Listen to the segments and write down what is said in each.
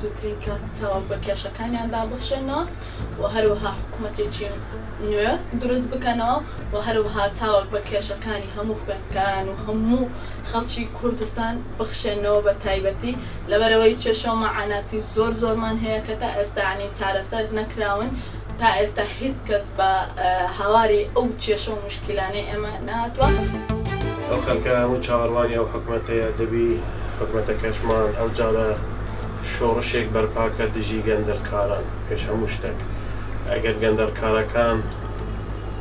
زووترین کە چاوە بە کێشەکانیاندا بخشێنەوە و هەروەها حکوومەتێکی نوێ دروست بکەنەوە و هەروەها چاوەک بە کێشەکانی هەموو خوێندکاران و هەموو خەڵکی کوردستان بخشێنەوە بە تایبەتی لەبەرەوەی کێشە و مەعاناتی زۆرمان هەیە کە تا ئێستا عنی چارەسەر نەکراون تا ئێستا هیچ کەس بە هاواری ئەو کێشە و مشکلانەی ئێمە نهاتووە. ئەو خەڵکە هەموو چاوەڕوانی ئەو حکوومەتەیە دەبی حکوومەتەکەشمان ئەو جارە شۆڕشێک بەرپاکە دژی گەندەرکاران پێش هەموو شتێک ئەگەر گەندەرکارەکان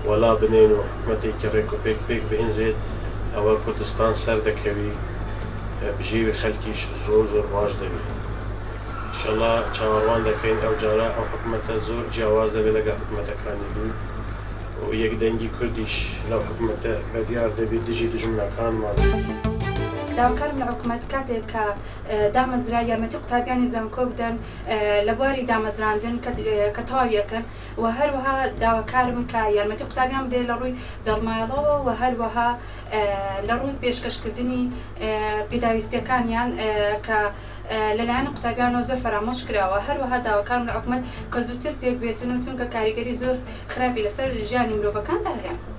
وەلا بنێن و حکوومەتێکی ڕێک و پێک بهێنرێت ئەوە کوردستان سەر دەکەوی بژێوی خەڵکیش زۆر باش دەبێت. ئینشەڵڵا چاوەڕوان دەکەین ئەو جارە ئەو حکوومەتە زۆر جیاواز دەبێت لەگەڵ حکوومەتەکانی دوو و یەکدەنگی کوردیش لەو حکوومەتە بەدیار دەبێت دژی دژمنەکانمان. داواکارم لە حکوومەت کاتێک کە دامەزرا یارمەتی قوتابیانی زانکۆ بدەن لە بواری دامەزراندن کە تەواویەکەن و هەروەها داواکارم کە یارمەتی قوتابیان بدێت لە ڕووی دەڵمایەڵەوە و هەروەها لە ڕووی پێشکەشکردنی پێداویستیەکانیان کە لەلایەن قوتابیانەوە زۆر فەرامۆش کراوە. هەروەها داواکارم لە حکوومەت کە زووتر پێک بێتن و چونکە کاریگەری زۆر خراپی لەسەر ژیانی مرۆڤەکاندا هەیە.